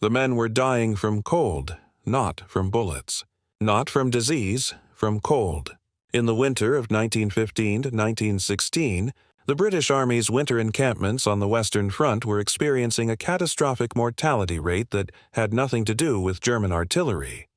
The men were dying from cold, not from bullets. Not from disease, from cold. In the winter of 1915 to 1916, the British Army's winter encampments on the Western Front were experiencing a catastrophic mortality rate that had nothing to do with German artillery.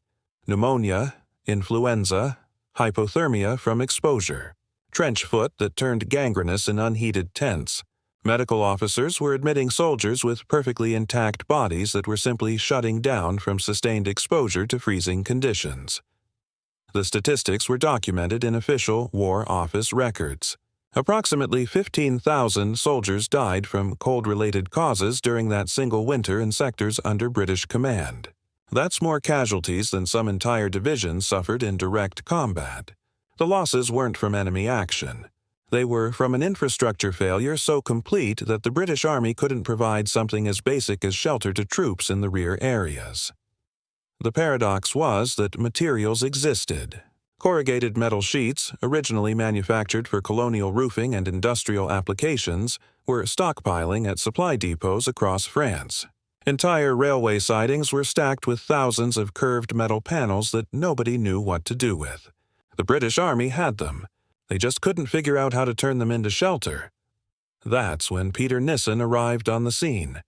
Pneumonia, influenza, hypothermia from exposure, trench foot that turned gangrenous in unheated tents. Medical officers were admitting soldiers with perfectly intact bodies that were simply shutting down from sustained exposure to freezing conditions. The statistics were documented in official War Office records. Approximately 15,000 soldiers died from cold-related causes during that single winter in sectors under British command. That's more casualties than some entire divisions suffered in direct combat. The losses weren't from enemy action. They were from an infrastructure failure so complete that the British Army couldn't provide something as basic as shelter to troops in the rear areas. The paradox was that materials existed. Corrugated metal sheets, originally manufactured for colonial roofing and industrial applications, were stockpiling at supply depots across France. Entire railway sidings were stacked with thousands of curved metal panels that nobody knew what to do with. The British Army had them. They just couldn't figure out how to turn them into shelter. That's when Peter Nissen arrived on the scene.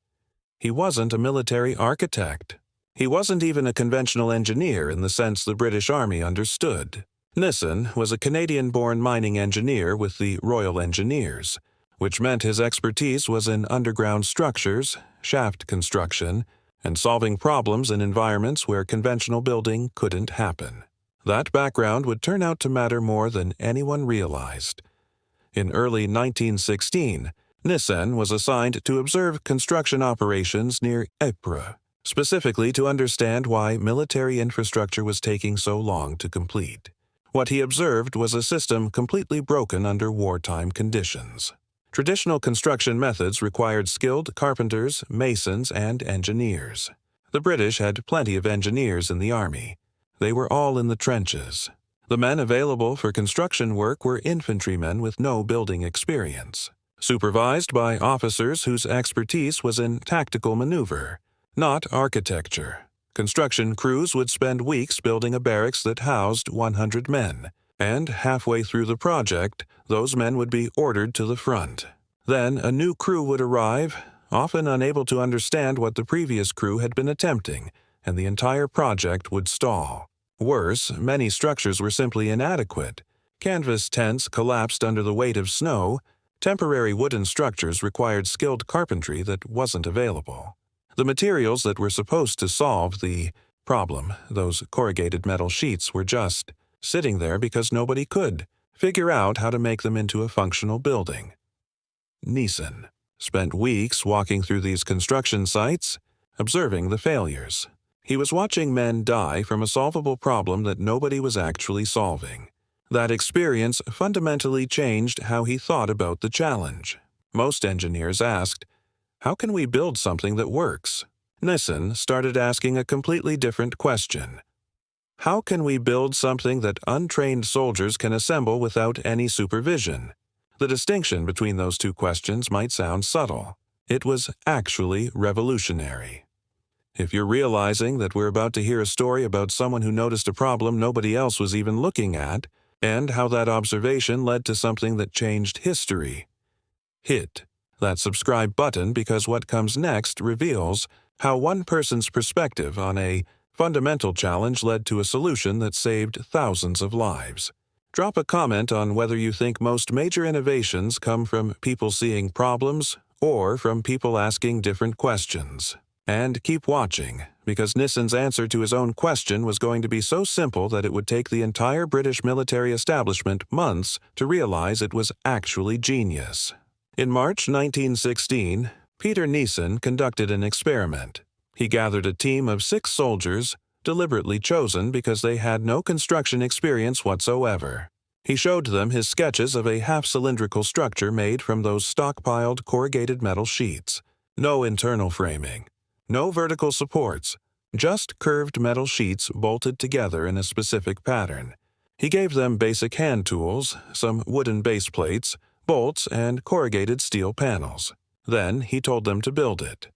He wasn't a military architect. He wasn't even a conventional engineer in the sense the British Army understood. Nissen was a Canadian-born mining engineer with the Royal Engineers, which meant his expertise was in underground structures, shaft construction, and solving problems in environments where conventional building couldn't happen. That background would turn out to matter more than anyone realized. In early 1916, Nissen was assigned to observe construction operations near Ypres, specifically to understand why military infrastructure was taking so long to complete. What he observed was a system completely broken under wartime conditions. Traditional construction methods required skilled carpenters, masons, and engineers. The British had plenty of engineers in the army. They were all in the trenches. The men available for construction work were infantrymen with no building experience, supervised by officers whose expertise was in tactical maneuver, not architecture. Construction crews would spend weeks building a barracks that housed 100 men, and halfway through the project, those men would be ordered to the front. Then a new crew would arrive, often unable to understand what the previous crew had been attempting, and the entire project would stall. Worse, many structures were simply inadequate. Canvas tents collapsed under the weight of snow. Temporary wooden structures required skilled carpentry that wasn't available. The materials that were supposed to solve the problem, those corrugated metal sheets, were just sitting there because nobody could figure out how to make them into a functional building. Nissen spent weeks walking through these construction sites, observing the failures. He was watching men die from a solvable problem that nobody was actually solving. That experience fundamentally changed how he thought about the challenge. Most engineers asked, "How can we build something that works?" Nissen started asking a completely different question. How can we build something that untrained soldiers can assemble without any supervision? The distinction between those two questions might sound subtle. It was actually revolutionary. If you're realizing that we're about to hear a story about someone who noticed a problem nobody else was even looking at, and how that observation led to something that changed history, hit that subscribe button, because what comes next reveals how one person's perspective on a fundamental challenge led to a solution that saved thousands of lives. Drop a comment on whether you think most major innovations come from people seeing problems or from people asking different questions. And keep watching, because Nissen's answer to his own question was going to be so simple that it would take the entire British military establishment months to realize it was actually genius. In March 1916, Peter Nissen conducted an experiment. He gathered a team of 6 soldiers, deliberately chosen because they had no construction experience whatsoever. He showed them his sketches of a half-cylindrical structure made from those stockpiled corrugated metal sheets. No internal framing. No vertical supports, just curved metal sheets bolted together in a specific pattern. He gave them basic hand tools, some wooden base plates, bolts, and corrugated steel panels. Then he told them to build it.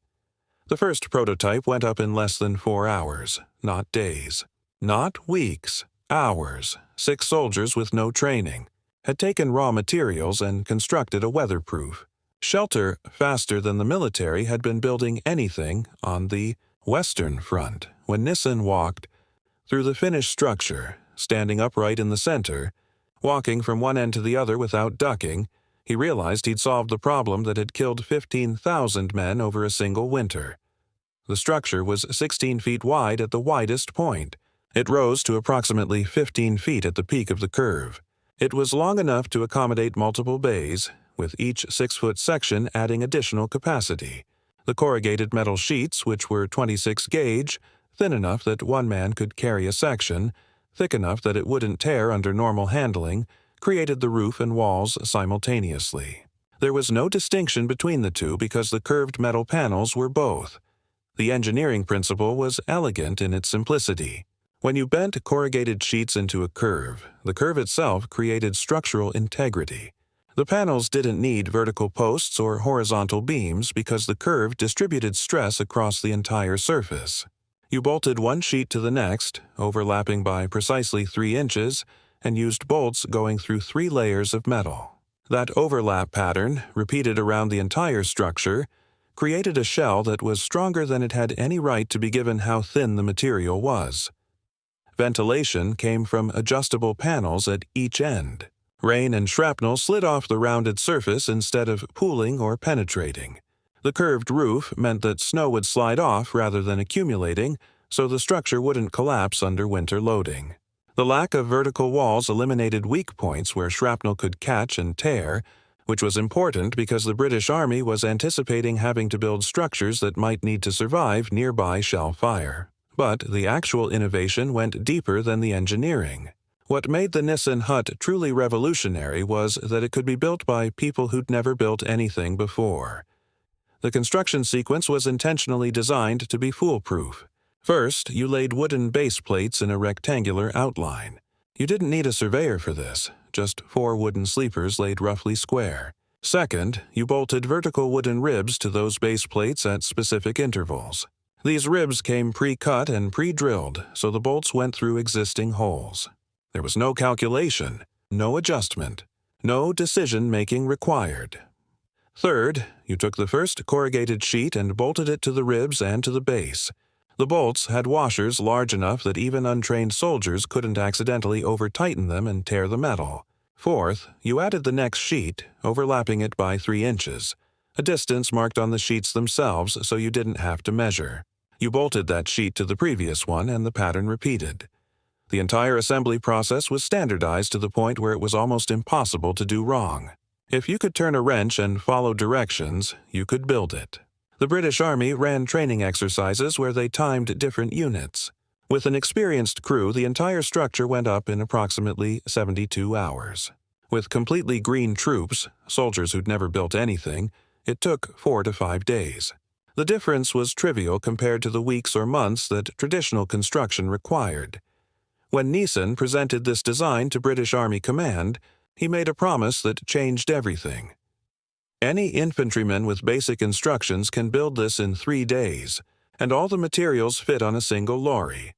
The first prototype went up in less than 4 hours, not days. Not weeks, hours. 6 soldiers with no training had taken raw materials and constructed a weatherproof shelter faster than the military had been building anything on the Western Front when Nissen walked through the finished structure, standing upright in the center. Walking from one end to the other without ducking, he realized he'd solved the problem that had killed 15,000 men over a single winter. The structure was 16 feet wide at the widest point. It rose to approximately 15 feet at the peak of the curve. It was long enough to accommodate multiple bays, with each 6-foot section adding additional capacity. The corrugated metal sheets, which were 26 gauge, thin enough that one man could carry a section, thick enough that it wouldn't tear under normal handling, created the roof and walls simultaneously. There was no distinction between the two because the curved metal panels were both. The engineering principle was elegant in its simplicity. When you bent corrugated sheets into a curve, the curve itself created structural integrity. The panels didn't need vertical posts or horizontal beams because the curve distributed stress across the entire surface. You bolted one sheet to the next, overlapping by precisely 3 inches, and used bolts going through 3 layers of metal. That overlap pattern, repeated around the entire structure, created a shell that was stronger than it had any right to be given how thin the material was. Ventilation came from adjustable panels at each end. Rain and shrapnel slid off the rounded surface instead of pooling or penetrating. The curved roof meant that snow would slide off rather than accumulating, so the structure wouldn't collapse under winter loading. The lack of vertical walls eliminated weak points where shrapnel could catch and tear, which was important because the British Army was anticipating having to build structures that might need to survive nearby shell fire. But the actual innovation went deeper than the engineering. What made the Nissen hut truly revolutionary was that it could be built by people who'd never built anything before. The construction sequence was intentionally designed to be foolproof. First, you laid wooden base plates in a rectangular outline. You didn't need a surveyor for this, just 4 wooden sleepers laid roughly square. Second, you bolted vertical wooden ribs to those base plates at specific intervals. These ribs came pre-cut and pre-drilled, so the bolts went through existing holes. There was no calculation, no adjustment, no decision-making required. Third, you took the first corrugated sheet and bolted it to the ribs and to the base. The bolts had washers large enough that even untrained soldiers couldn't accidentally over-tighten them and tear the metal. Fourth, you added the next sheet, overlapping it by 3 inches, a distance marked on the sheets themselves so you didn't have to measure. You bolted that sheet to the previous one and the pattern repeated. The entire assembly process was standardized to the point where it was almost impossible to do wrong. If you could turn a wrench and follow directions, you could build it. The British Army ran training exercises where they timed different units. With an experienced crew, the entire structure went up in approximately 72 hours. With completely green troops, soldiers who'd never built anything, it took 4 to 5 days. The difference was trivial compared to the weeks or months that traditional construction required. When Nissen presented this design to British Army Command, he made a promise that changed everything. Any infantryman with basic instructions can build this in 3 days, and all the materials fit on a single lorry.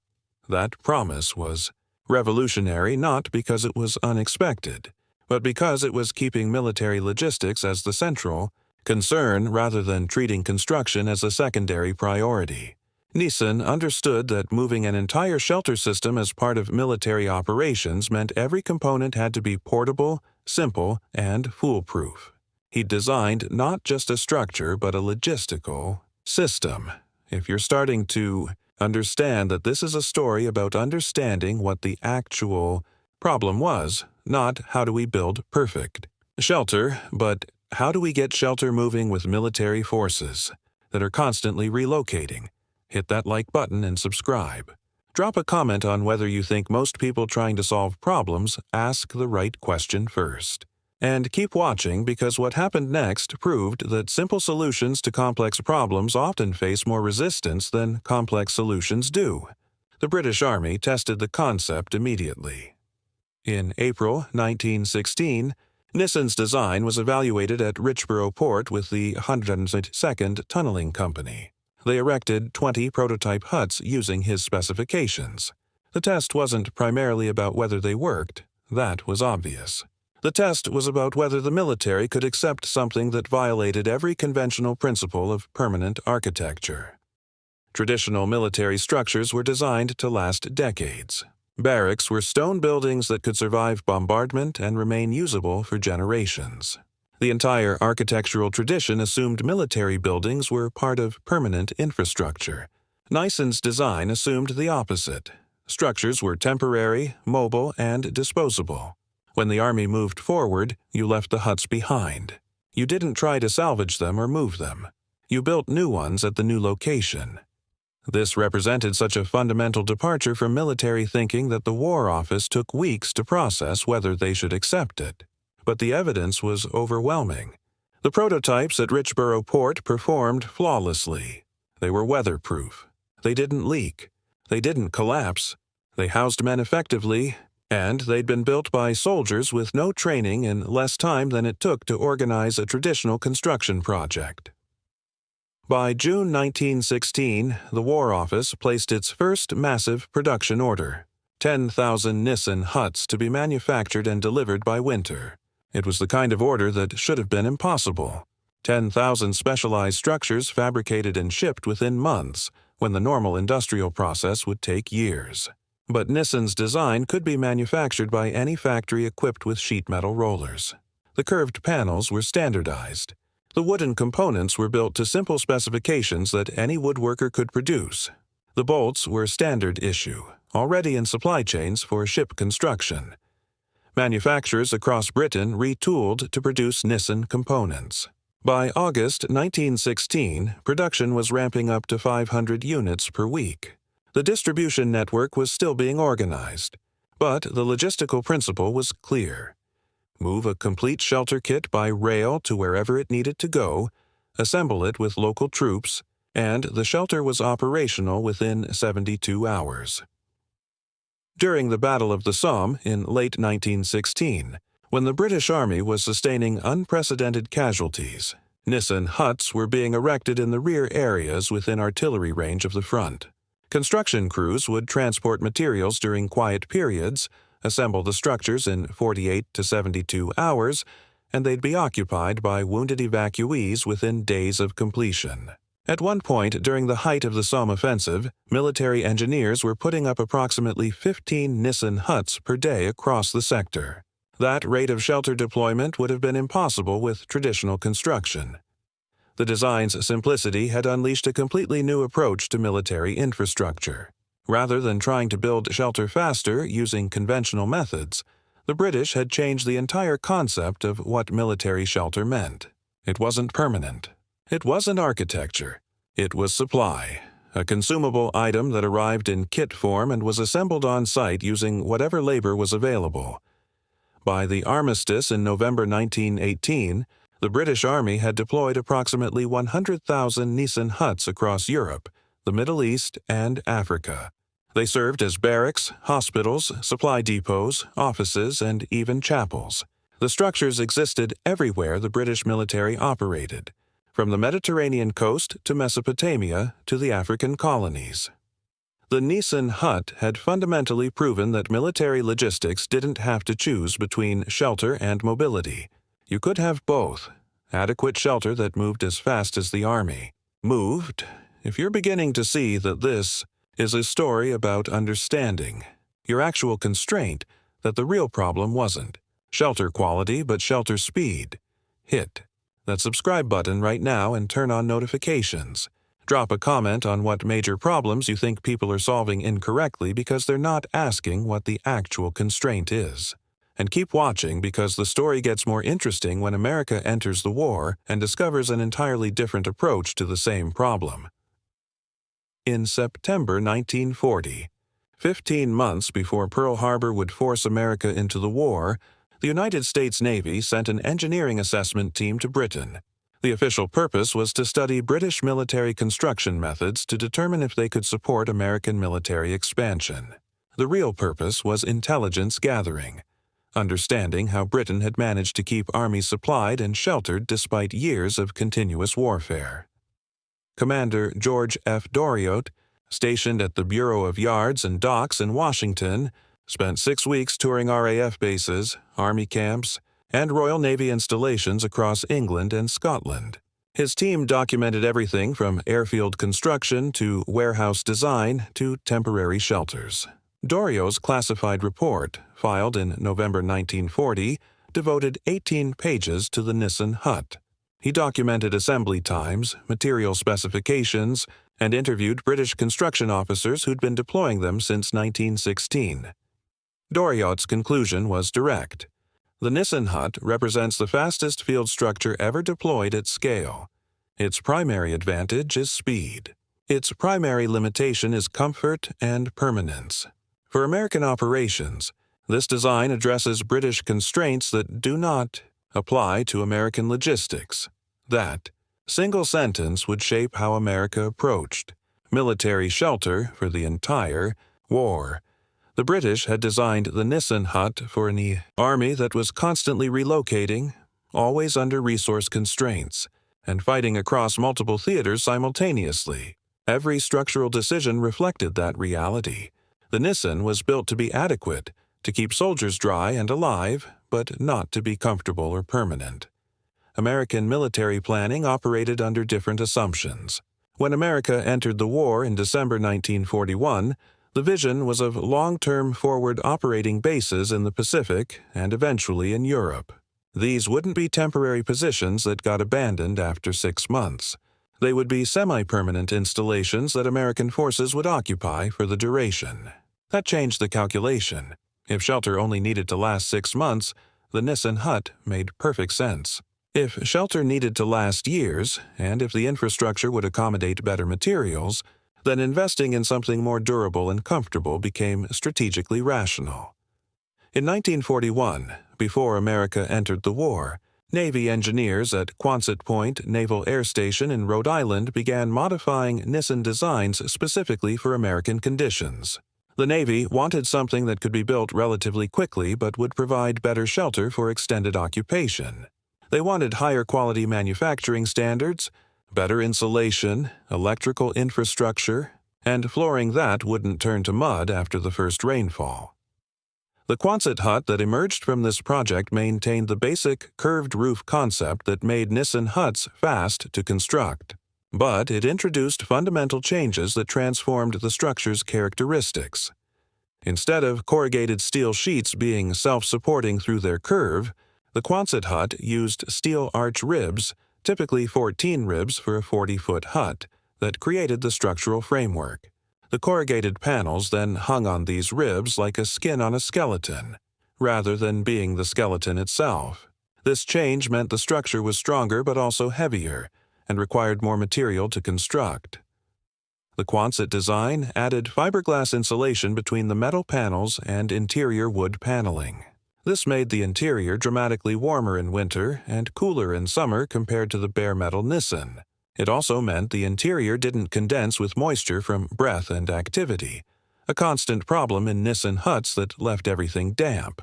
That promise was revolutionary not because it was unexpected, but because it was keeping military logistics as the central concern rather than treating construction as a secondary priority. Nissen understood that moving an entire shelter system as part of military operations meant every component had to be portable, simple, and foolproof. He designed not just a structure but a logistical system. If you're starting to understand that this is a story about understanding what the actual problem was, not how do we build perfect shelter, but how do we get shelter moving with military forces that are constantly relocating? Hit that like button and subscribe. Drop a comment on whether you think most people trying to solve problems ask the right question first. And keep watching because what happened next proved that simple solutions to complex problems often face more resistance than complex solutions do. The British Army tested the concept immediately. In April 1916, Nissen's design was evaluated at Richborough Port with the 102nd Tunneling Company. They erected 20 prototype huts using his specifications. The test wasn't primarily about whether they worked. That was obvious. The test was about whether the military could accept something that violated every conventional principle of permanent architecture. Traditional military structures were designed to last decades. Barracks were stone buildings that could survive bombardment and remain usable for generations. The entire architectural tradition assumed military buildings were part of permanent infrastructure. Nissen's design assumed the opposite. Structures were temporary, mobile, and disposable. When the Army moved forward, you left the huts behind. You didn't try to salvage them or move them. You built new ones at the new location. This represented such a fundamental departure from military thinking that the War Office took weeks to process whether they should accept it. But the evidence was overwhelming. The prototypes at Richborough Port performed flawlessly. They were weatherproof. They didn't leak. They didn't collapse. They housed men effectively, and they'd been built by soldiers with no training in less time than it took to organize a traditional construction project. By June 1916, the War Office placed its first massive production order, 10,000 Nissen huts to be manufactured and delivered by winter. It was the kind of order that should have been impossible. 10,000 specialized structures fabricated and shipped within months, when the normal industrial process would take years. But Nissen's design could be manufactured by any factory equipped with sheet metal rollers. The curved panels were standardized. The wooden components were built to simple specifications that any woodworker could produce. The bolts were standard issue, already in supply chains for ship construction. Manufacturers across Britain retooled to produce Nissen components. By August 1916, production was ramping up to 500 units per week. The distribution network was still being organized, but the logistical principle was clear. Move a complete shelter kit by rail to wherever it needed to go, assemble it with local troops, and the shelter was operational within 72 hours. During the Battle of the Somme in late 1916, when the British Army was sustaining unprecedented casualties, Nissen huts were being erected in the rear areas within artillery range of the front. Construction crews would transport materials during quiet periods, assemble the structures in 48 to 72 hours, and they'd be occupied by wounded evacuees within days of completion. At one point during the height of the Somme offensive, military engineers were putting up approximately 15 Nissen huts per day across the sector. That rate of shelter deployment would have been impossible with traditional construction. The design's simplicity had unleashed a completely new approach to military infrastructure. Rather than trying to build shelter faster using conventional methods, the British had changed the entire concept of what military shelter meant. It wasn't permanent. It wasn't architecture. It was supply, a consumable item that arrived in kit form and was assembled on site using whatever labor was available. By the armistice in November 1918, the British Army had deployed approximately 100,000 Nissen huts across Europe, the Middle East, and Africa. They served as barracks, hospitals, supply depots, offices, and even chapels. The structures existed everywhere the British military operated, from the Mediterranean coast to Mesopotamia to the African colonies. The Nissen hut had fundamentally proven that military logistics didn't have to choose between shelter and mobility. You could have both. Adequate shelter that moved as fast as the Army. Moved, if you're beginning to see that this is a story about understanding your actual constraint, that the real problem wasn't shelter quality but shelter speed. Hit that subscribe button right now and turn on notifications. Drop a comment on what major problems you think people are solving incorrectly because they're not asking what the actual constraint is. And keep watching because the story gets more interesting when America enters the war and discovers an entirely different approach to the same problem. In September 1940, 15 months before Pearl Harbor would force America into the war, the United States Navy sent an engineering assessment team to Britain. The official purpose was to study British military construction methods to determine if they could support American military expansion. The real purpose was intelligence gathering, understanding how Britain had managed to keep armies supplied and sheltered despite years of continuous warfare. Commander George F. Doriot, stationed at the Bureau of Yards and Docks in Washington, spent 6 weeks touring RAF bases, Army camps, and Royal Navy installations across England and Scotland. His team documented everything from airfield construction to warehouse design to temporary shelters. Doriot's classified report, filed in November 1940, devoted 18 pages to the Nissen hut. He documented assembly times, material specifications, and interviewed British construction officers who'd been deploying them since 1916. Doriot's conclusion was direct. The Nissen hut represents the fastest field structure ever deployed at scale. Its primary advantage is speed. Its primary limitation is comfort and permanence. For American operations, this design addresses British constraints that do not apply to American logistics. That single sentence would shape how America approached military shelter for the entire war. The British had designed the Nissen hut for an army that was constantly relocating, always under resource constraints, and fighting across multiple theaters simultaneously. Every structural decision reflected that reality. The Nissen was built to be adequate, to keep soldiers dry and alive, but not to be comfortable or permanent. American military planning operated under different assumptions. When America entered the war in December 1941, the vision was of long-term forward operating bases in the Pacific and eventually in Europe. These wouldn't be temporary positions that got abandoned after 6 months. They would be semi-permanent installations that American forces would occupy for the duration. That changed the calculation. If shelter only needed to last 6 months, the Nissen hut made perfect sense. If shelter needed to last years, and if the infrastructure would accommodate better materials, then investing in something more durable and comfortable became strategically rational. In 1941, before America entered the war, Navy engineers at Quonset Point Naval Air Station in Rhode Island began modifying Nissen designs specifically for American conditions. The Navy wanted something that could be built relatively quickly but would provide better shelter for extended occupation. They wanted higher quality manufacturing standards, better insulation, electrical infrastructure, and flooring that wouldn't turn to mud after the first rainfall. The Quonset hut that emerged from this project maintained the basic curved roof concept that made Nissen huts fast to construct. But it introduced fundamental changes that transformed the structure's characteristics. Instead of corrugated steel sheets being self-supporting through their curve, the Quonset hut used steel arch ribs, typically 14 ribs for a 40-foot hut, that created the structural framework. The corrugated panels then hung on these ribs like a skin on a skeleton, rather than being the skeleton itself. This change meant the structure was stronger but also heavier, and required more material to construct. The Quonset design added fiberglass insulation between the metal panels and interior wood paneling. This made the interior dramatically warmer in winter and cooler in summer compared to the bare metal Nissen. It also meant the interior didn't condense with moisture from breath and activity, a constant problem in Nissen huts that left everything damp.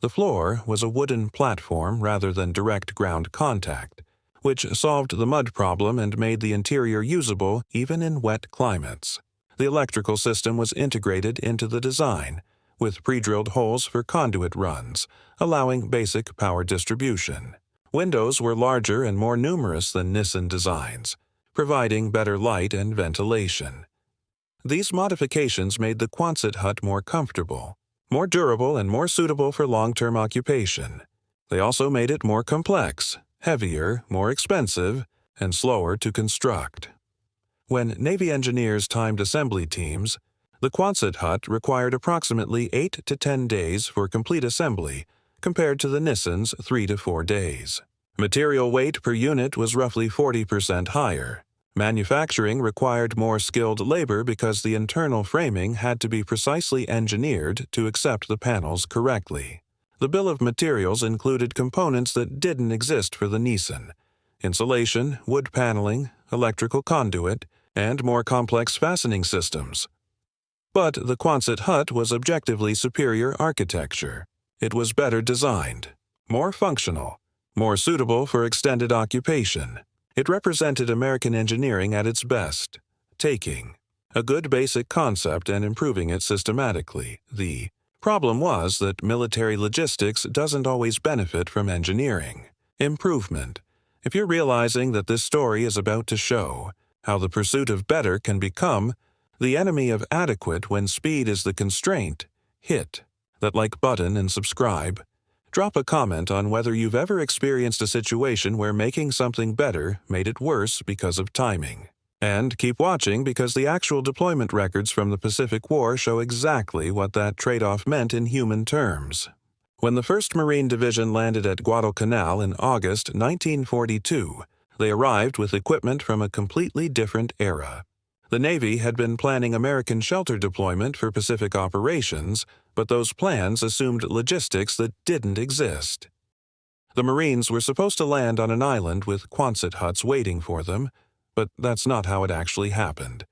The floor was a wooden platform rather than direct ground contact, which solved the mud problem and made the interior usable even in wet climates. The electrical system was integrated into the design, with pre-drilled holes for conduit runs, allowing basic power distribution. Windows were larger and more numerous than Nissen designs, providing better light and ventilation. These modifications made the Quonset hut more comfortable, more durable, and more suitable for long-term occupation. They also made it more complex, heavier, more expensive, and slower to construct. When Navy engineers timed assembly teams, the Quonset hut required approximately 8 to 10 days for complete assembly, compared to the Nissen's 3 to 4 days. Material weight per unit was roughly 40% higher. Manufacturing required more skilled labor because the internal framing had to be precisely engineered to accept the panels correctly. The bill of materials included components that didn't exist for the Nissen: insulation, wood paneling, electrical conduit, and more complex fastening systems. But the Quonset hut was objectively superior architecture. It was better designed, more functional, more suitable for extended occupation. It represented American engineering at its best, taking a good basic concept and improving it systematically. The problem was that military logistics doesn't always benefit from engineering improvement. If you're realizing that this story is about to show how the pursuit of better can become the enemy of adequate when speed is the constraint, hit that like button and subscribe. Drop a comment on whether you've ever experienced a situation where making something better made it worse because of timing. And keep watching because the actual deployment records from the Pacific War show exactly what that trade-off meant in human terms. When the 1st Marine Division landed at Guadalcanal in August 1942, they arrived with equipment from a completely different era. The Navy had been planning American shelter deployment for Pacific operations, but those plans assumed logistics that didn't exist. The Marines were supposed to land on an island with Quonset huts waiting for them, but that's not how it actually happened.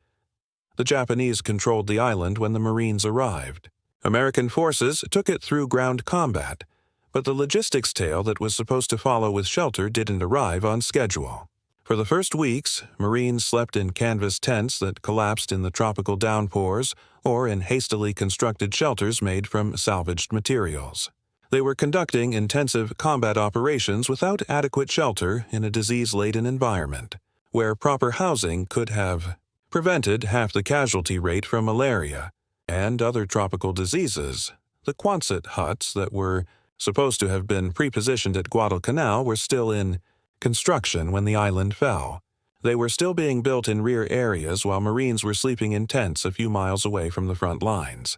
The Japanese controlled the island when the Marines arrived. American forces took it through ground combat, but the logistics tail that was supposed to follow with shelter didn't arrive on schedule. For the first weeks, Marines slept in canvas tents that collapsed in the tropical downpours or in hastily constructed shelters made from salvaged materials. They were conducting intensive combat operations without adequate shelter in a disease-laden environment, where proper housing could have prevented half the casualty rate from malaria and other tropical diseases. The Quonset huts that were supposed to have been pre-positioned at Guadalcanal were still in construction when the island fell. They were still being built in rear areas while Marines were sleeping in tents a few miles away from the front lines.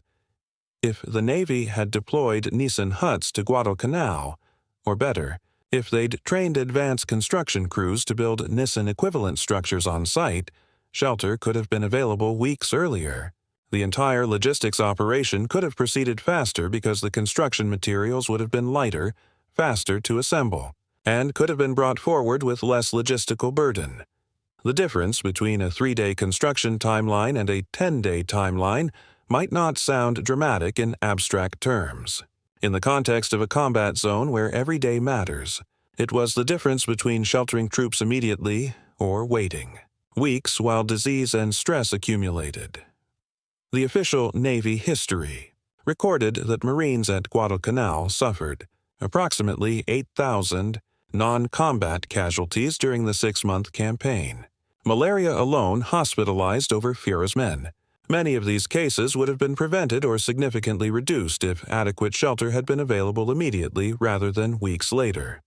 If the Navy had deployed Nissen huts to Guadalcanal, or better, if they'd trained advanced construction crews to build Nissen-equivalent structures on site, shelter could have been available weeks earlier. The entire logistics operation could have proceeded faster because the construction materials would have been lighter, faster to assemble, and could have been brought forward with less logistical burden. The difference between a 3-day construction timeline and a 10-day timeline might not sound dramatic in abstract terms. In the context of a combat zone where every day matters, it was the difference between sheltering troops immediately or waiting weeks while disease and stress accumulated. The official Navy history recorded that Marines at Guadalcanal suffered approximately 8,000 non-combat casualties during the 6-month campaign. Malaria alone hospitalized over Fira's men. Many of these cases would have been prevented or significantly reduced if adequate shelter had been available immediately rather than weeks later.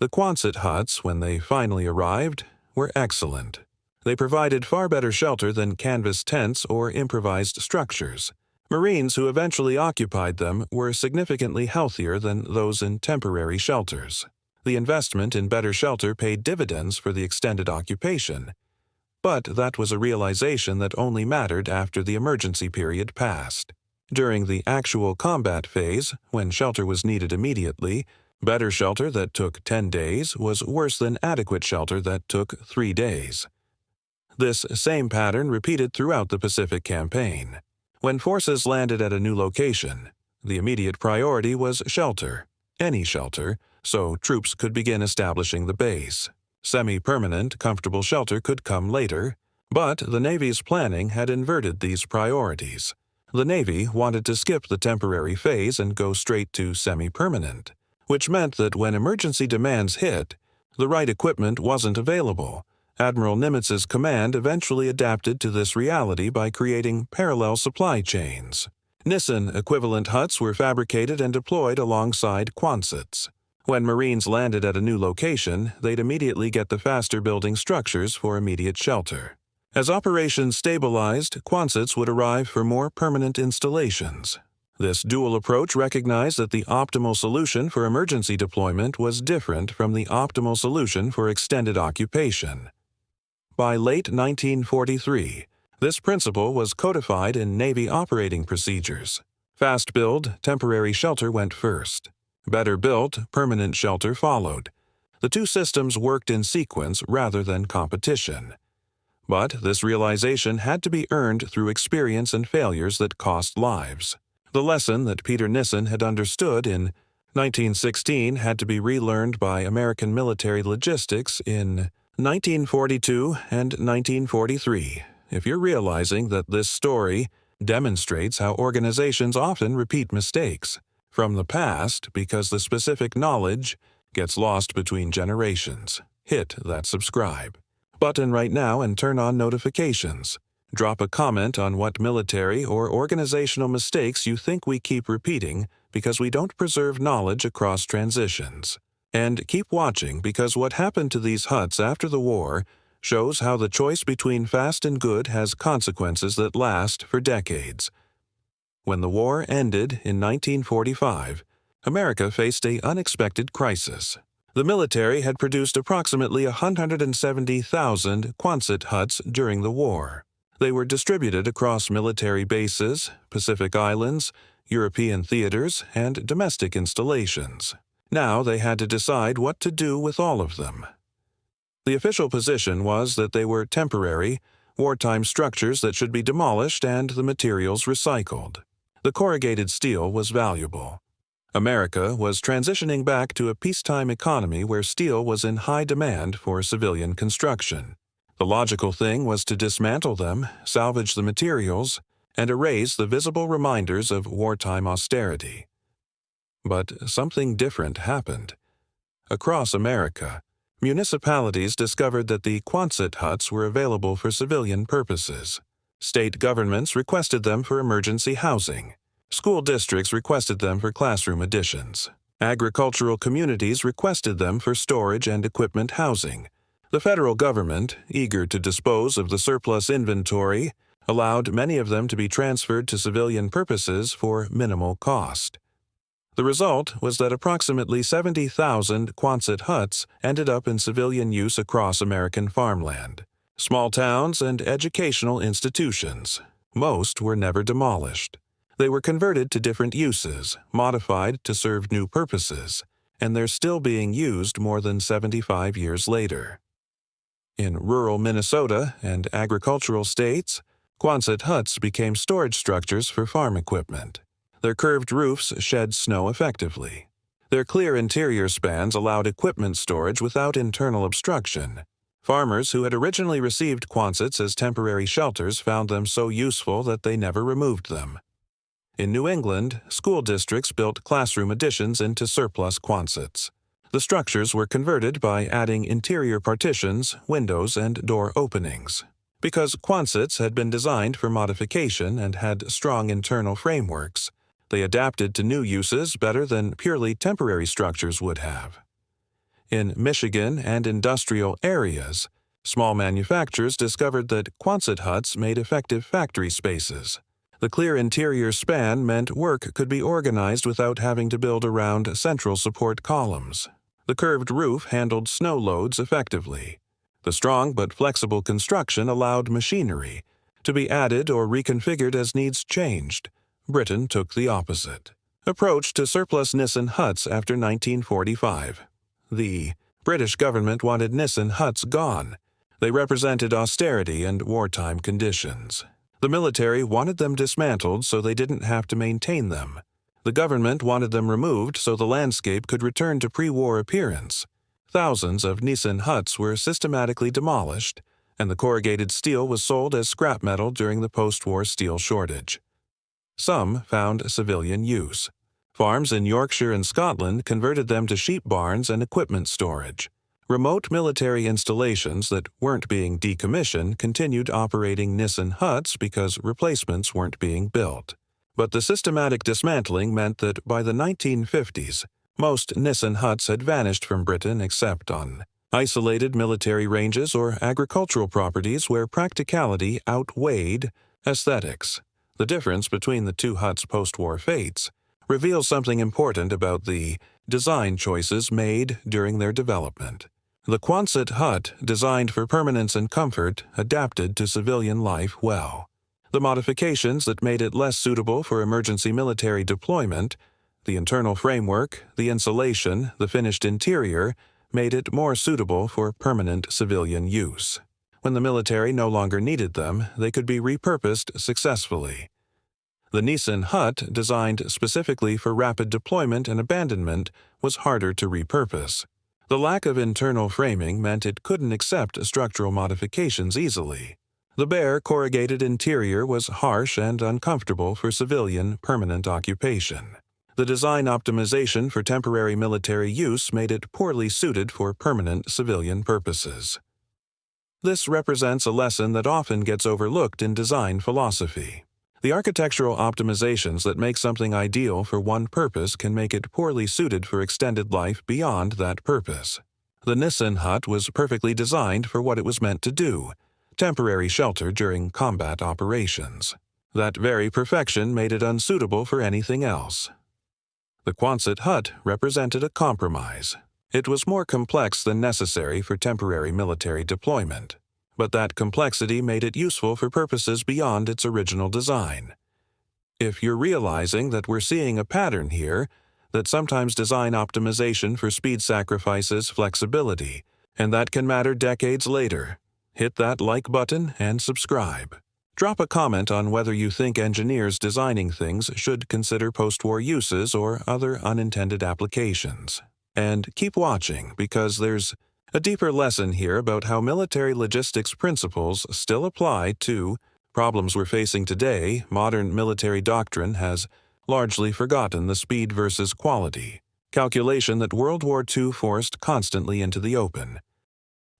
The Quonset huts, when they finally arrived, were excellent. They provided far better shelter than canvas tents or improvised structures. Marines who eventually occupied them were significantly healthier than those in temporary shelters. The investment in better shelter paid dividends for the extended occupation, but that was a realization that only mattered after the emergency period passed. During the actual combat phase, when shelter was needed immediately, better shelter that took 10 days was worse than adequate shelter that took 3 days. This same pattern repeated throughout the Pacific campaign. When forces landed at a new location, the immediate priority was shelter, any shelter, so troops could begin establishing the base. Semi-permanent, comfortable shelter could come later, but the Navy's planning had inverted these priorities. The Navy wanted to skip the temporary phase and go straight to semi-permanent, which meant that when emergency demands hit, the right equipment wasn't available. Admiral Nimitz's command eventually adapted to this reality by creating parallel supply chains. Nissen-equivalent huts were fabricated and deployed alongside Quonsets. When Marines landed at a new location, they'd immediately get the faster building structures for immediate shelter. As operations stabilized, Quonsets would arrive for more permanent installations. This dual approach recognized that the optimal solution for emergency deployment was different from the optimal solution for extended occupation. By late 1943, this principle was codified in Navy operating procedures. Fast-build, temporary shelter went first. Better-built, permanent shelter followed. The two systems worked in sequence rather than competition. But this realization had to be earned through experience and failures that cost lives. The lesson that Peter Nissen had understood in 1916 had to be relearned by American military logistics in 1942 and 1943, if you're realizing that this story demonstrates how organizations often repeat mistakes from the past because the specific knowledge gets lost between generations, hit that subscribe button right now and turn on notifications. Drop a comment on what military or organizational mistakes you think we keep repeating because we don't preserve knowledge across transitions. And keep watching because what happened to these huts after the war shows how the choice between fast and good has consequences that last for decades. When the war ended in 1945, America faced an unexpected crisis. The military had produced approximately 170,000 Quonset huts during the war. They were distributed across military bases, Pacific Islands, European theaters, and domestic installations. Now they had to decide what to do with all of them. The official position was that they were temporary, wartime structures that should be demolished and the materials recycled. The corrugated steel was valuable. America was transitioning back to a peacetime economy where steel was in high demand for civilian construction. The logical thing was to dismantle them, salvage the materials, and erase the visible reminders of wartime austerity. But something different happened. Across America, municipalities discovered that the Quonset huts were available for civilian purposes. State governments requested them for emergency housing. School districts requested them for classroom additions. Agricultural communities requested them for storage and equipment housing. The federal government, eager to dispose of the surplus inventory, allowed many of them to be transferred to civilian purposes for minimal cost. The result was that approximately 70,000 Quonset huts ended up in civilian use across American farmland. Small towns and educational institutions. Most were never demolished. They were converted to different uses, modified to serve new purposes, and they're still being used more than 75 years later. In rural Minnesota and agricultural states, Quonset huts became storage structures for farm equipment. Their curved roofs shed snow effectively. Their clear interior spans allowed equipment storage without internal obstruction. Farmers who had originally received Quonsets as temporary shelters found them so useful that they never removed them. In New England, school districts built classroom additions into surplus Quonsets. The structures were converted by adding interior partitions, windows, and door openings. Because Quonsets had been designed for modification and had strong internal frameworks, they adapted to new uses better than purely temporary structures would have. In Michigan and industrial areas, small manufacturers discovered that Quonset huts made effective factory spaces. The clear interior span meant work could be organized without having to build around central support columns. The curved roof handled snow loads effectively. The strong but flexible construction allowed machinery to be added or reconfigured as needs changed. Britain took the opposite approach to surplus Nissen huts after 1945. The British government wanted Nissen huts gone. They represented austerity and wartime conditions. The military wanted them dismantled so they didn't have to maintain them. The government wanted them removed so the landscape could return to pre-war appearance. Thousands of Nissen huts were systematically demolished, and the corrugated steel was sold as scrap metal during the post-war steel shortage. Some found civilian use. Farms in Yorkshire and Scotland converted them to sheep barns and equipment storage. Remote military installations that weren't being decommissioned continued operating Nissen huts because replacements weren't being built. But the systematic dismantling meant that by the 1950s, most Nissen huts had vanished from Britain except on isolated military ranges or agricultural properties where practicality outweighed aesthetics. The difference between the two huts' post-war fates reveals something important about the design choices made during their development. The Quonset hut, designed for permanence and comfort, adapted to civilian life well. The modifications that made it less suitable for emergency military deployment, the internal framework, the insulation, the finished interior, made it more suitable for permanent civilian use. When the military no longer needed them, they could be repurposed successfully. The Nissen hut, designed specifically for rapid deployment and abandonment, was harder to repurpose. The lack of internal framing meant it couldn't accept structural modifications easily. The bare, corrugated interior was harsh and uncomfortable for civilian, permanent occupation. The design optimization for temporary military use made it poorly suited for permanent civilian purposes. This represents a lesson that often gets overlooked in design philosophy. The architectural optimizations that make something ideal for one purpose can make it poorly suited for extended life beyond that purpose. The Nissen hut was perfectly designed for what it was meant to do: temporary shelter during combat operations. That very perfection made it unsuitable for anything else. The Quonset hut represented a compromise. It was more complex than necessary for temporary military deployment, but that complexity made it useful for purposes beyond its original design. If you're realizing that we're seeing a pattern here, that sometimes design optimization for speed sacrifices flexibility, and that can matter decades later, hit that like button and subscribe. Drop a comment on whether you think engineers designing things should consider post-war uses or other unintended applications. And keep watching, because there's a deeper lesson here about how military logistics principles still apply to problems we're facing today. Modern military doctrine has largely forgotten the speed versus quality calculation that World War II forced constantly into the open.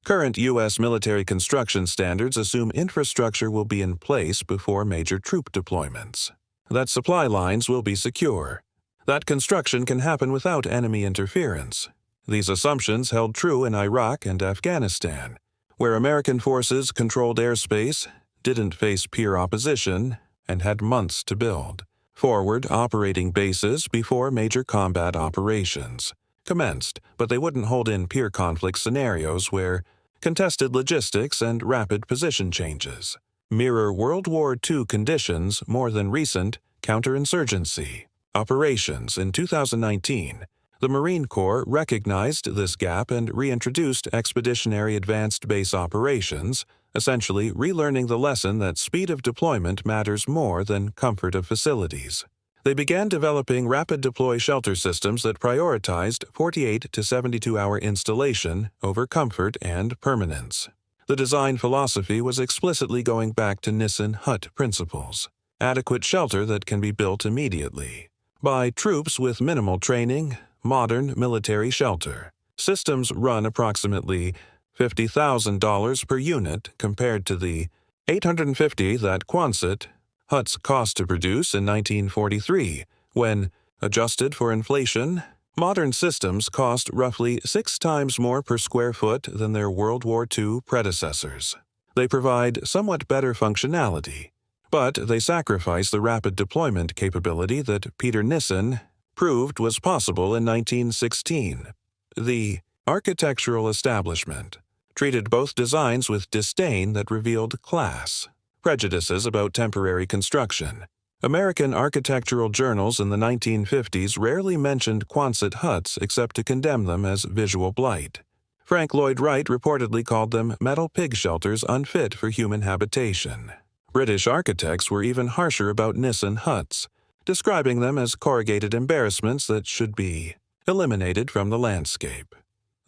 Current U.S. military construction standards assume infrastructure will be in place before major troop deployments, that supply lines will be secure, that construction can happen without enemy interference. These assumptions held true in Iraq and Afghanistan, where American forces controlled airspace, didn't face peer opposition, and had months to build. Forward operating bases before major combat operations commenced, but they wouldn't hold in peer conflict scenarios where contested logistics and rapid position changes mirror World War II conditions more than recent counterinsurgency operations. In 2019, the Marine Corps recognized this gap and reintroduced expeditionary advanced base operations, essentially relearning the lesson that speed of deployment matters more than comfort of facilities. They began developing rapid deploy shelter systems that prioritized 48 to 72-hour installation over comfort and permanence. The design philosophy was explicitly going back to Nissen hut principles: adequate shelter that can be built immediately by troops with minimal training, modern military shelter. Systems run approximately $50,000 per unit compared to the $850 that Quonset huts cost to produce in 1943, when, adjusted for inflation, modern systems cost roughly 6 times more per square foot than their World War II predecessors. They provide somewhat better functionality, but they sacrifice the rapid deployment capability that Peter Nissen proved was possible in 1916. The architectural establishment treated both designs with disdain that revealed class prejudices about temporary construction. American architectural journals in the 1950s rarely mentioned Quonset huts except to condemn them as visual blight. Frank Lloyd Wright reportedly called them metal pig shelters unfit for human habitation. British architects were even harsher about Nissen huts, describing them as corrugated embarrassments that should be eliminated from the landscape.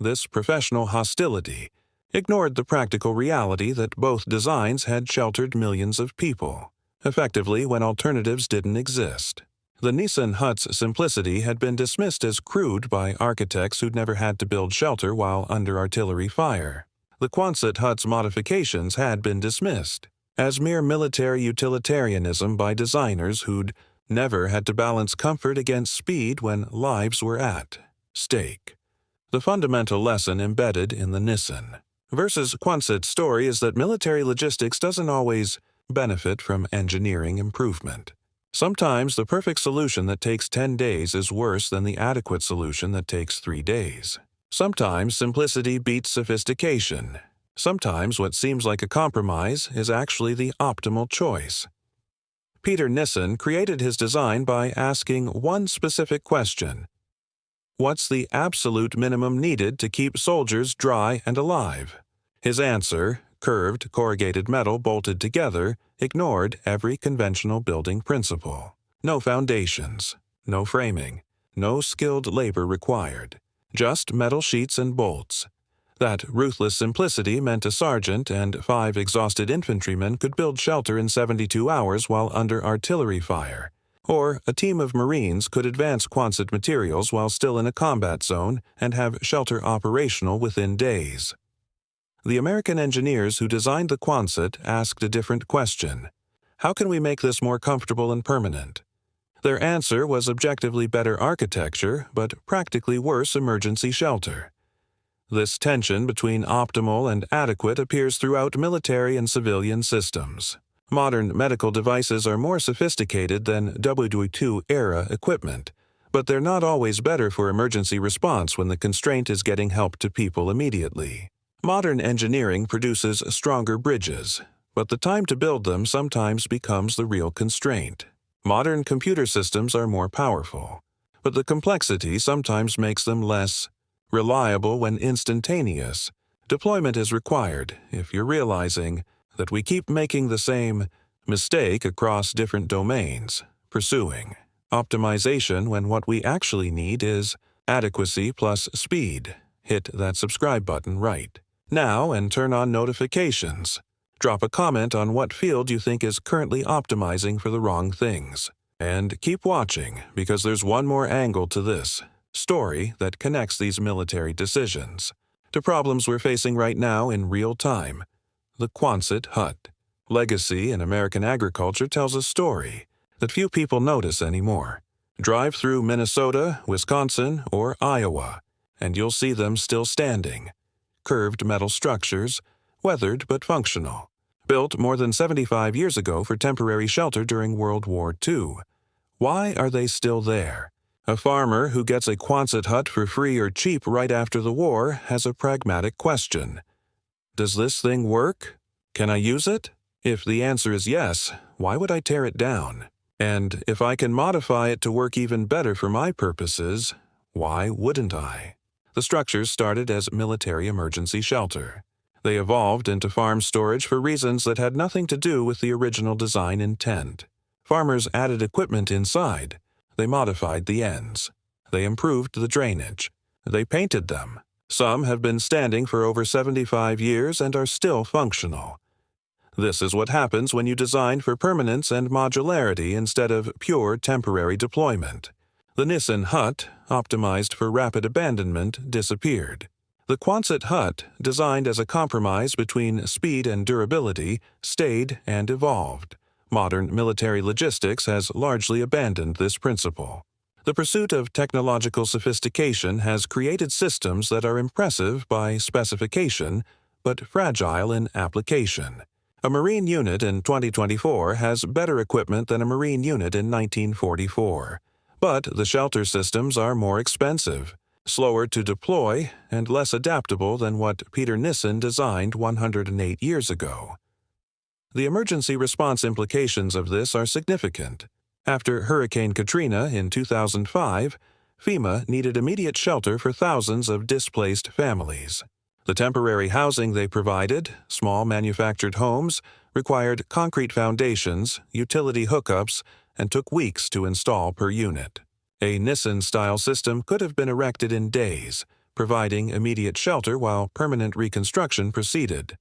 This professional hostility ignored the practical reality that both designs had sheltered millions of people, effectively when alternatives didn't exist. The Nissen hut's simplicity had been dismissed as crude by architects who'd never had to build shelter while under artillery fire. The Quonset hut's modifications had been dismissed as mere military utilitarianism by designers who'd never had to balance comfort against speed when lives were at stake. The fundamental lesson embedded in the Nissen versus Quonset story is that military logistics doesn't always benefit from engineering improvement. Sometimes the perfect solution that takes 10 days is worse than the adequate solution that takes 3 days. Sometimes simplicity beats sophistication. Sometimes what seems like a compromise is actually the optimal choice. Peter Nissen created his design by asking one specific question: what's the absolute minimum needed to keep soldiers dry and alive? His answer, curved corrugated metal bolted together, ignored every conventional building principle. No foundations, no framing, no skilled labor required. just metal sheets and bolts. That ruthless simplicity meant a sergeant and 5 exhausted infantrymen could build shelter in 72 hours while under artillery fire. Or a team of Marines could advance Quonset materials while still in a combat zone and have shelter operational within days. The American engineers who designed the Quonset asked a different question. How can we make this more comfortable and permanent? Their answer was objectively better architecture, but practically worse emergency shelter. This tension between optimal and adequate appears throughout military and civilian systems. Modern medical devices are more sophisticated than WW2-era equipment, but they're not always better for emergency response when the constraint is getting help to people immediately. Modern engineering produces stronger bridges, but the time to build them sometimes becomes the real constraint. Modern computer systems are more powerful, but the complexity sometimes makes them less reliable when instantaneous. Deployment is required if you're realizing that we keep making the same mistake across different domains, pursuing optimization when what we actually need is adequacy plus speed. Hit that subscribe button right now and turn on notifications. Drop a comment on what field you think is currently optimizing for the wrong things. And keep watching, because there's one more angle to this story that connects these military decisions to problems we're facing right now in real time. The Quonset hut. Legacy in American agriculture tells a story that few people notice anymore. Drive through Minnesota, Wisconsin, or Iowa, and you'll see them still standing. Curved metal structures, weathered but functional. Built more than 75 years ago for temporary shelter during World War II. Why are they still there? A farmer who gets a Quonset hut for free or cheap right after the war has a pragmatic question. Does this thing work? Can I use it? If the answer is yes, why would I tear it down? And if I can modify it to work even better for my purposes, why wouldn't I? The structures started as military emergency shelter. They evolved into farm storage for reasons that had nothing to do with the original design intent. Farmers added equipment inside. They modified the ends. They improved the drainage. They painted them. Some have been standing for over 75 years and are still functional. This is what happens when you design for permanence and modularity instead of pure temporary deployment. The Nissen hut, optimized for rapid abandonment, disappeared. The Quonset hut, designed as a compromise between speed and durability, stayed and evolved. Modern military logistics has largely abandoned this principle. The pursuit of technological sophistication has created systems that are impressive by specification, but fragile in application. A Marine unit in 2024 has better equipment than a Marine unit in 1944. But the shelter systems are more expensive, slower to deploy, and less adaptable than what Peter Nissen designed 108 years ago. The emergency response implications of this are significant. After Hurricane Katrina in 2005, FEMA needed immediate shelter for thousands of displaced families. The temporary housing they provided, small manufactured homes, required concrete foundations, utility hookups, and took weeks to install per unit. A Nissen-style system could have been erected in days, providing immediate shelter while permanent reconstruction proceeded.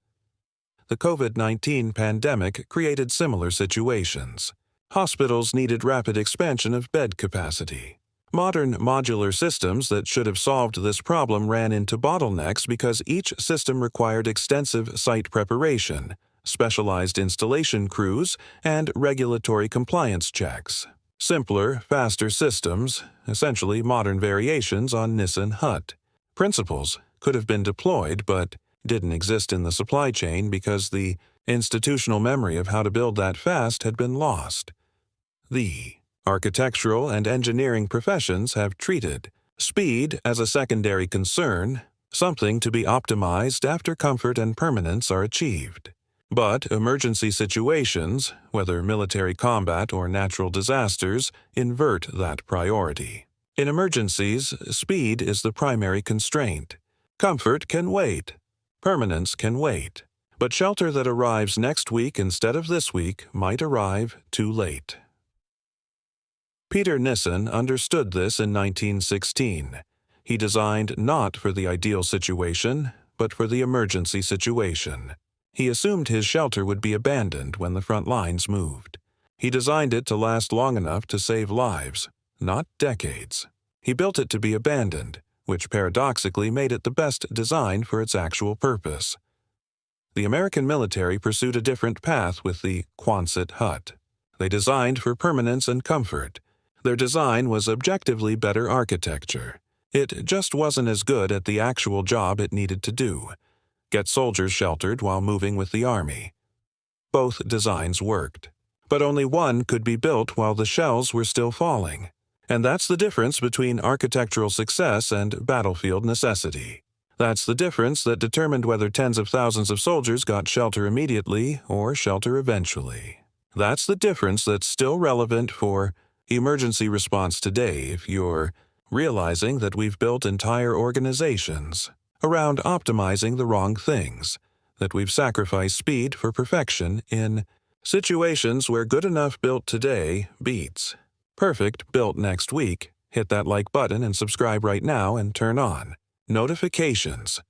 The COVID-19 pandemic created similar situations. Hospitals needed rapid expansion of bed capacity. Modern modular systems that should have solved this problem ran into bottlenecks because each system required extensive site preparation, specialized installation crews, and regulatory compliance checks. Simpler, faster systems, essentially modern variations on Nissen hut. Principles could have been deployed but didn't exist in the supply chain because the institutional memory of how to build that fast had been lost. The architectural and engineering professions have treated speed as a secondary concern, something to be optimized after comfort and permanence are achieved. But emergency situations, whether military combat or natural disasters, invert that priority. In emergencies, speed is the primary constraint. Comfort can wait. Permanence can wait. But shelter that arrives next week instead of this week might arrive too late. Peter Nissen understood this in 1916. He designed not for the ideal situation, but for the emergency situation. He assumed his shelter would be abandoned when the front lines moved. He designed it to last long enough to save lives, not decades. He built it to be abandoned, which paradoxically made it the best design for its actual purpose. The American military pursued a different path with the Quonset hut. They designed for permanence and comfort. Their design was objectively better architecture. It just wasn't as good at the actual job it needed to do: get soldiers sheltered while moving with the army. Both designs worked, but only one could be built while the shells were still falling. And that's the difference between architectural success and battlefield necessity. That's the difference that determined whether tens of thousands of soldiers got shelter immediately or shelter eventually. That's the difference that's still relevant for emergency response today if you're realizing that we've built entire organizations around optimizing the wrong things, that we've sacrificed speed for perfection in situations where good enough built today beats perfect built next week. Hit that like button and subscribe right now and turn on notifications.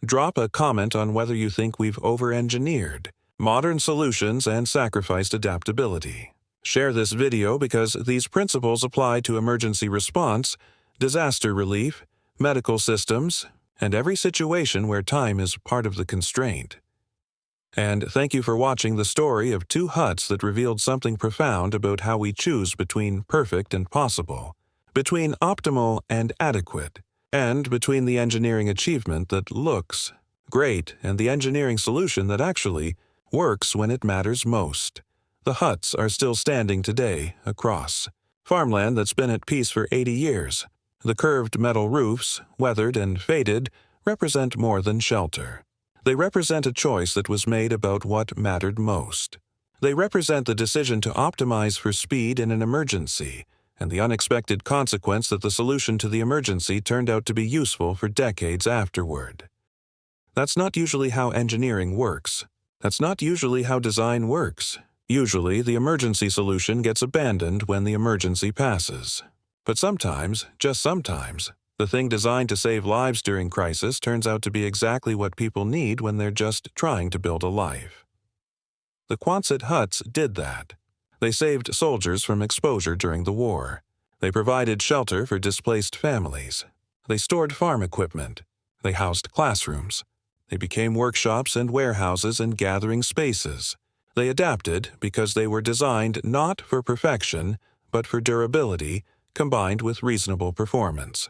Drop a comment on whether you think we've over-engineered modern solutions and sacrificed adaptability. Share this video because these principles apply to emergency response, disaster relief, medical systems, and every situation where time is part of the constraint. And thank you for watching the story of two huts that revealed something profound about how we choose between perfect and possible, between optimal and adequate, and between the engineering achievement that looks great and the engineering solution that actually works when it matters most. The huts are still standing today across farmland that's been at peace for 80 years. The curved metal roofs, weathered and faded, represent more than shelter. They represent a choice that was made about what mattered most. They represent the decision to optimize for speed in an emergency, and the unexpected consequence that the solution to the emergency turned out to be useful for decades afterward. That's not usually how engineering works. That's not usually how design works. Usually, the emergency solution gets abandoned when the emergency passes. But sometimes, just sometimes, the thing designed to save lives during crisis turns out to be exactly what people need when they're just trying to build a life. The Quonset huts did that. They saved soldiers from exposure during the war. They provided shelter for displaced families. They stored farm equipment. They housed classrooms. They became workshops and warehouses and gathering spaces. They adapted because they were designed not for perfection, but for durability, combined with reasonable performance.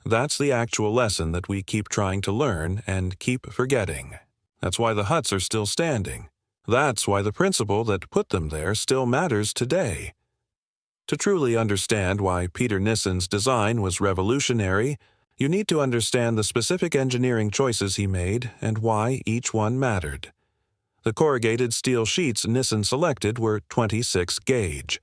That's the actual lesson that we keep trying to learn and keep forgetting. That's why the huts are still standing. That's why the principle that put them there still matters today. To truly understand why Peter Nissen's design was revolutionary, you need to understand the specific engineering choices he made and why each one mattered. The corrugated steel sheets Nissen selected were 26 gauge,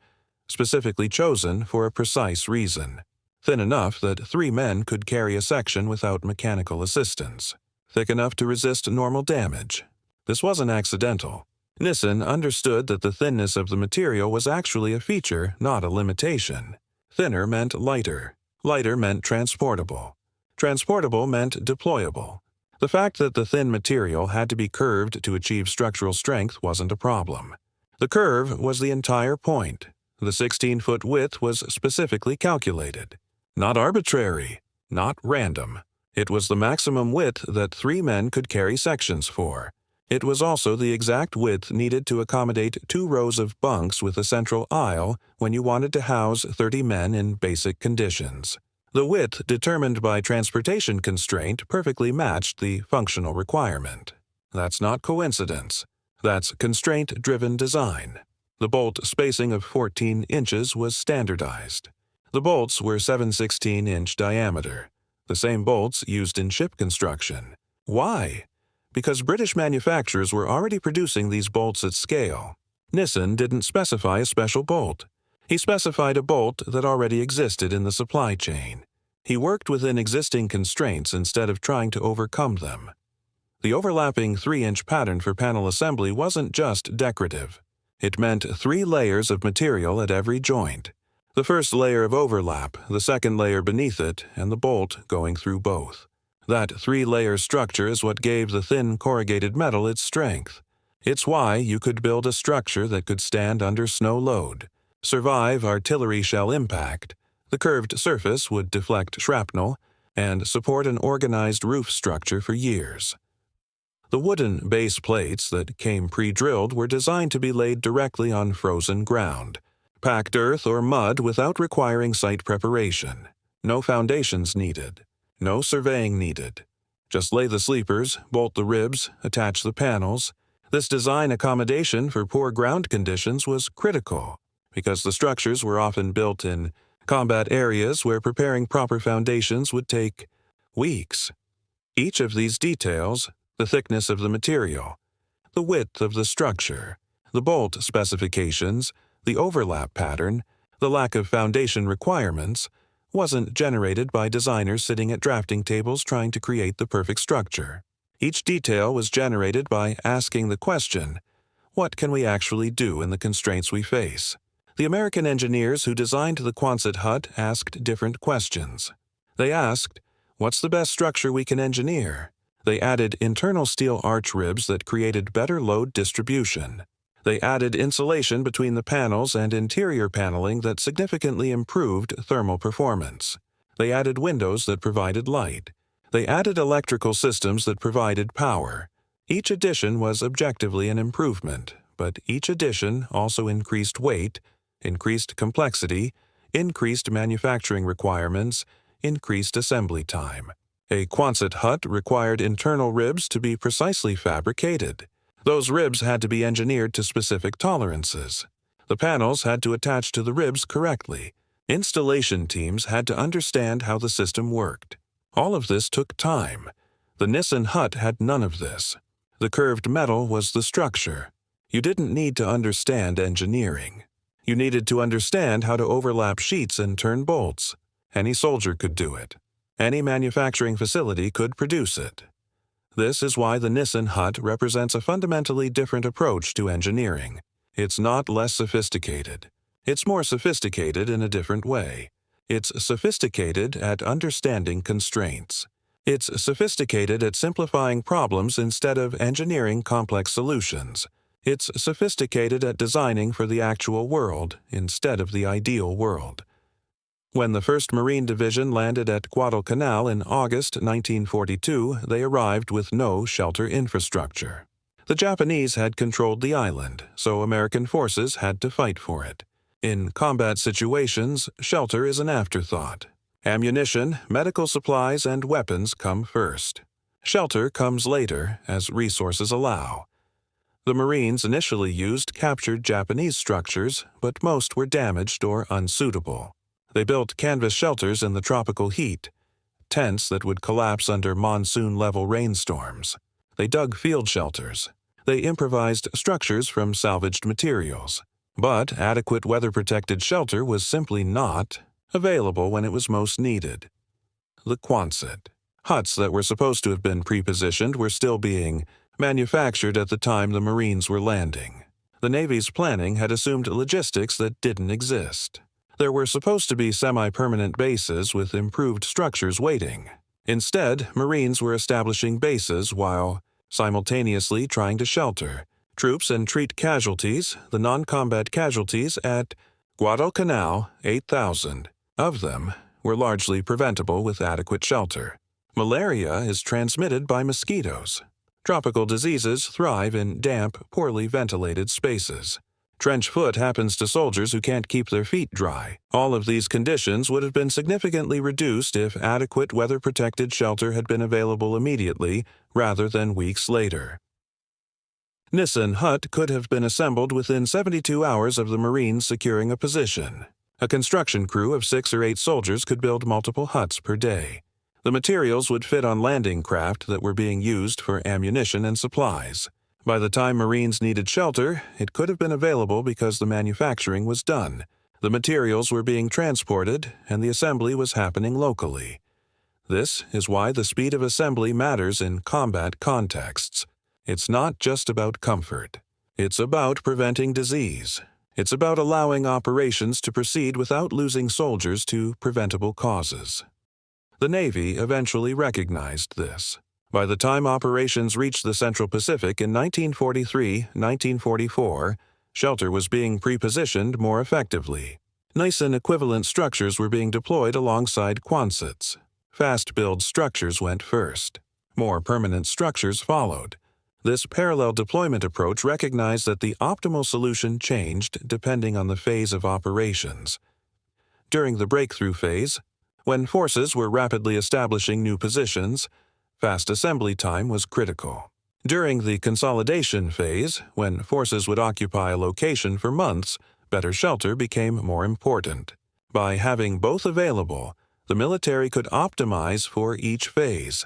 specifically chosen for a precise reason. Thin enough that 3 men could carry a section without mechanical assistance. Thick enough to resist normal damage. This wasn't accidental. Nissen understood that the thinness of the material was actually a feature, not a limitation. Thinner meant lighter. Lighter meant transportable. Transportable meant deployable. The fact that the thin material had to be curved to achieve structural strength wasn't a problem. The curve was the entire point. The 16-foot width was specifically calculated. Not arbitrary, not random. It was the maximum width that 3 men could carry sections for. It was also the exact width needed to accommodate 2 rows of bunks with a central aisle when you wanted to house 30 men in basic conditions. The width determined by transportation constraint perfectly matched the functional requirement. That's not coincidence. That's constraint-driven design. The bolt spacing of 14 inches was standardized. The bolts were 7/16-inch diameter, the same bolts used in ship construction. Why? Because British manufacturers were already producing these bolts at scale. Nissen didn't specify a special bolt. He specified a bolt that already existed in the supply chain. He worked within existing constraints instead of trying to overcome them. The overlapping 3-inch pattern for panel assembly wasn't just decorative. It meant 3 layers of material at every joint. The first layer of overlap, the second layer beneath it, and the bolt going through both. That three-layer structure is what gave the thin corrugated metal its strength. It's why you could build a structure that could stand under snow load, survive artillery shell impact, the curved surface would deflect shrapnel, and support an organized roof structure for years. The wooden base plates that came pre-drilled were designed to be laid directly on frozen ground, packed earth or mud without requiring site preparation. No foundations needed. No surveying needed. Just lay the sleepers, bolt the ribs, attach the panels. This design accommodation for poor ground conditions was critical, because the structures were often built in combat areas where preparing proper foundations would take weeks. Each of these details, the thickness of the material, the width of the structure, the bolt specifications, the overlap pattern, the lack of foundation requirements, wasn't generated by designers sitting at drafting tables trying to create the perfect structure. Each detail was generated by asking the question, what can we actually do in the constraints we face? The American engineers who designed the Quonset hut asked different questions. They asked, what's the best structure we can engineer? They added internal steel arch ribs that created better load distribution. They added insulation between the panels and interior paneling that significantly improved thermal performance. They added windows that provided light. They added electrical systems that provided power. Each addition was objectively an improvement, but each addition also increased weight, increased complexity, increased manufacturing requirements, increased assembly time. A Quonset hut required internal ribs to be precisely fabricated. Those ribs had to be engineered to specific tolerances. The panels had to attach to the ribs correctly. Installation teams had to understand how the system worked. All of this took time. The Nissen hut had none of this. The curved metal was the structure. You didn't need to understand engineering. You needed to understand how to overlap sheets and turn bolts. Any soldier could do it. Any manufacturing facility could produce it. This is why the Nissen hut represents a fundamentally different approach to engineering. It's not less sophisticated. It's more sophisticated in a different way. It's sophisticated at understanding constraints. It's sophisticated at simplifying problems instead of engineering complex solutions. It's sophisticated at designing for the actual world instead of the ideal world. When the 1st Marine Division landed at Guadalcanal in August 1942, they arrived with no shelter infrastructure. The Japanese had controlled the island, so American forces had to fight for it. In combat situations, shelter is an afterthought. Ammunition, medical supplies, and weapons come first. Shelter comes later, as resources allow. The Marines initially used captured Japanese structures, but most were damaged or unsuitable. They built canvas shelters in the tropical heat, tents that would collapse under monsoon-level rainstorms. They dug field shelters. They improvised structures from salvaged materials. But adequate weather-protected shelter was simply not available when it was most needed. The Quonset. Huts that were supposed to have been pre-positioned were still being manufactured at the time the Marines were landing. The Navy's planning had assumed logistics that didn't exist. There were supposed to be semi-permanent bases with improved structures waiting. Instead, Marines were establishing bases while simultaneously trying to shelter troops and treat casualties, the non-combat casualties at Guadalcanal, 8,000. Of them were largely preventable with adequate shelter. Malaria is transmitted by mosquitoes. Tropical diseases thrive in damp, poorly ventilated spaces. Trench foot happens to soldiers who can't keep their feet dry. All of these conditions would have been significantly reduced if adequate weather-protected shelter had been available immediately rather than weeks later. Nissen hut could have been assembled within 72 hours of the Marines securing a position. A construction crew of 6 or 8 soldiers could build multiple huts per day. The materials would fit on landing craft that were being used for ammunition and supplies. By the time Marines needed shelter, it could have been available because the manufacturing was done. The materials were being transported, and the assembly was happening locally. This is why the speed of assembly matters in combat contexts. It's not just about comfort. It's about preventing disease. It's about allowing operations to proceed without losing soldiers to preventable causes. The Navy eventually recognized this. By the time operations reached the Central Pacific in 1943-1944, shelter was being prepositioned more effectively. Nissen-equivalent structures were being deployed alongside Quonsets. Fast-build structures went first. More permanent structures followed. This parallel deployment approach recognized that the optimal solution changed depending on the phase of operations. During the breakthrough phase, when forces were rapidly establishing new positions, fast assembly time was critical. During the consolidation phase, when forces would occupy a location for months, better shelter became more important. By having both available, the military could optimize for each phase.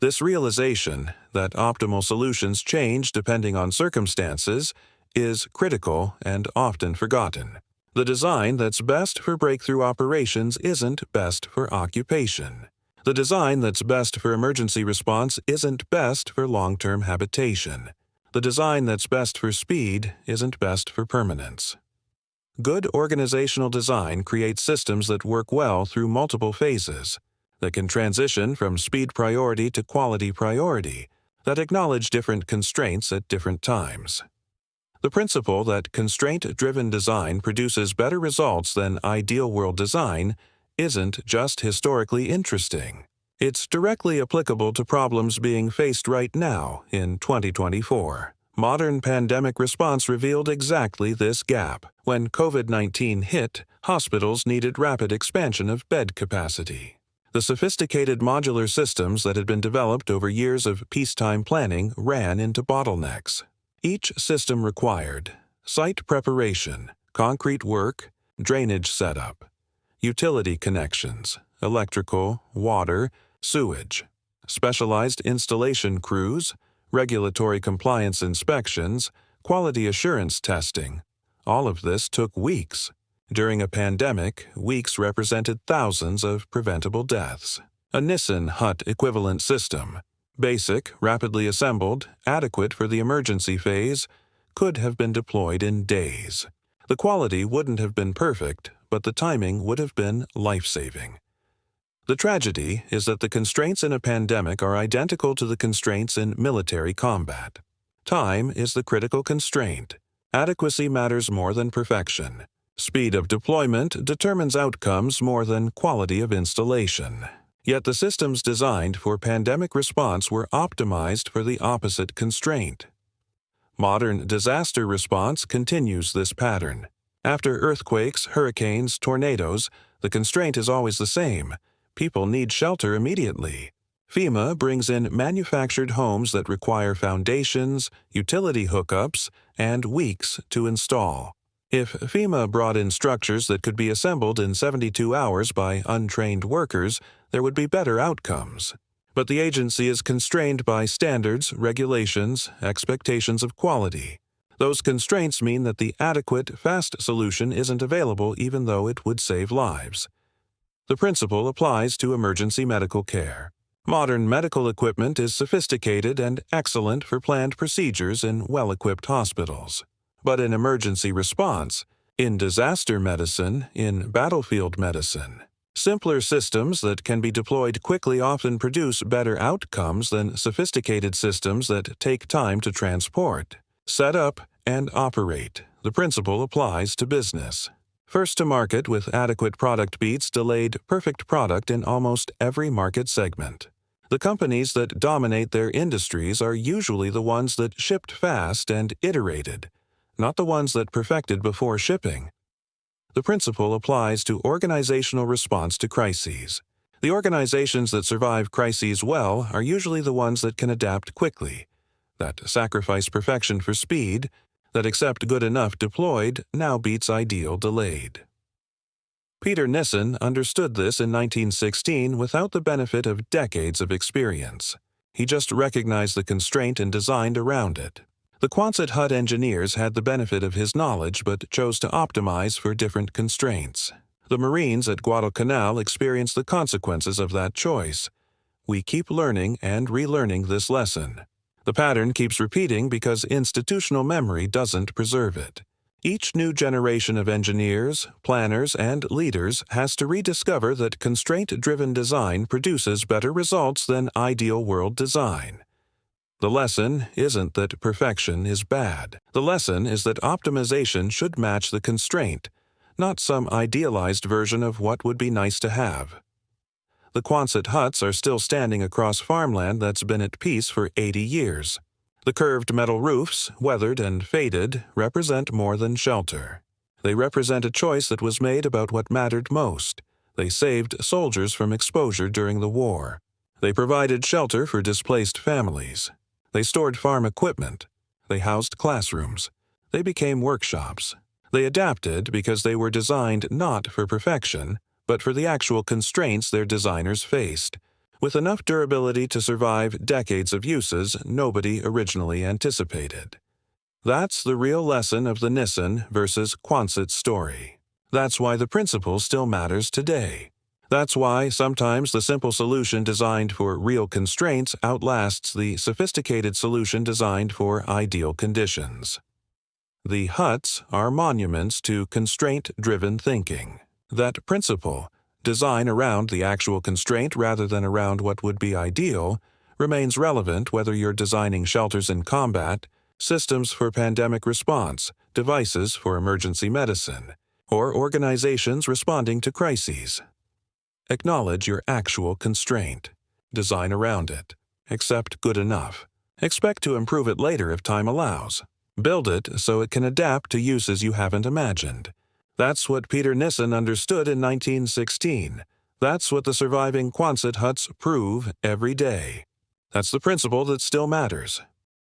This realization that optimal solutions change depending on circumstances is critical and often forgotten. The design that's best for breakthrough operations isn't best for occupation. The design that's best for emergency response isn't best for long-term habitation. The design that's best for speed isn't best for permanence. Good organizational design creates systems that work well through multiple phases, that can transition from speed priority to quality priority, that acknowledge different constraints at different times. The principle that constraint-driven design produces better results than ideal-world design isn't just historically interesting. It's directly applicable to problems being faced right now in 2024. Modern pandemic response revealed exactly this gap. When COVID-19 hit, hospitals needed rapid expansion of bed capacity. The sophisticated modular systems that had been developed over years of peacetime planning ran into bottlenecks. Each system required site preparation, concrete work, drainage setup, utility connections, electrical, water, sewage, specialized installation crews, regulatory compliance inspections, quality assurance testing. All of this took weeks. During a pandemic, weeks represented thousands of preventable deaths. A Nissen hut equivalent system, basic, rapidly assembled, adequate for the emergency phase, could have been deployed in days. The quality wouldn't have been perfect, but the timing would have been life-saving. The tragedy is that the constraints in a pandemic are identical to the constraints in military combat. Time is the critical constraint. Adequacy matters more than perfection. Speed of deployment determines outcomes more than quality of installation. Yet the systems designed for pandemic response were optimized for the opposite constraint. Modern disaster response continues this pattern. After earthquakes, hurricanes, tornadoes, the constraint is always the same. People need shelter immediately. FEMA brings in manufactured homes that require foundations, utility hookups, and weeks to install. If FEMA brought in structures that could be assembled in 72 hours by untrained workers, there would be better outcomes. But the agency is constrained by standards, regulations, expectations of quality. Those constraints mean that the adequate, fast solution isn't available even though it would save lives. The principle applies to emergency medical care. Modern medical equipment is sophisticated and excellent for planned procedures in well-equipped hospitals. But in emergency response, in disaster medicine, in battlefield medicine, simpler systems that can be deployed quickly often produce better outcomes than sophisticated systems that take time to transport. Set up and operate. The principle applies to business. First to market with adequate product beats delayed perfect product in almost every market segment. The companies that dominate their industries are usually the ones that shipped fast and iterated, not the ones that perfected before shipping. The principle applies to organizational response to crises. The organizations that survive crises well are usually the ones that can adapt quickly, that sacrifice perfection for speed, that accept good enough deployed now beats ideal delayed. Peter Nissen understood this in 1916 without the benefit of decades of experience. He just recognized the constraint and designed around it. The Quonset hut engineers had the benefit of his knowledge but chose to optimize for different constraints. The Marines at Guadalcanal experienced the consequences of that choice. We keep learning and relearning this lesson. The pattern keeps repeating because institutional memory doesn't preserve it. Each new generation of engineers, planners, and leaders has to rediscover that constraint-driven design produces better results than ideal world design. The lesson isn't that perfection is bad. The lesson is that optimization should match the constraint, not some idealized version of what would be nice to have. The Quonset huts are still standing across farmland that's been at peace for 80 years. The curved metal roofs, weathered and faded, represent more than shelter. They represent a choice that was made about what mattered most. They saved soldiers from exposure during the war. They provided shelter for displaced families. They stored farm equipment. They housed classrooms. They became workshops. They adapted because they were designed not for perfection, but for the actual constraints their designers faced, with enough durability to survive decades of uses nobody originally anticipated. That's the real lesson of the Nissen versus Quonset story. That's why the principle still matters today. That's why sometimes the simple solution designed for real constraints outlasts the sophisticated solution designed for ideal conditions. The huts are monuments to constraint-driven thinking. That principle, design around the actual constraint rather than around what would be ideal, remains relevant whether you're designing shelters in combat, systems for pandemic response, devices for emergency medicine, or organizations responding to crises. Acknowledge your actual constraint. Design around it. Accept good enough. Expect to improve it later if time allows. Build it so it can adapt to uses you haven't imagined. That's what Peter Nissen understood in 1916. That's what the surviving Quonset huts prove every day. That's the principle that still matters.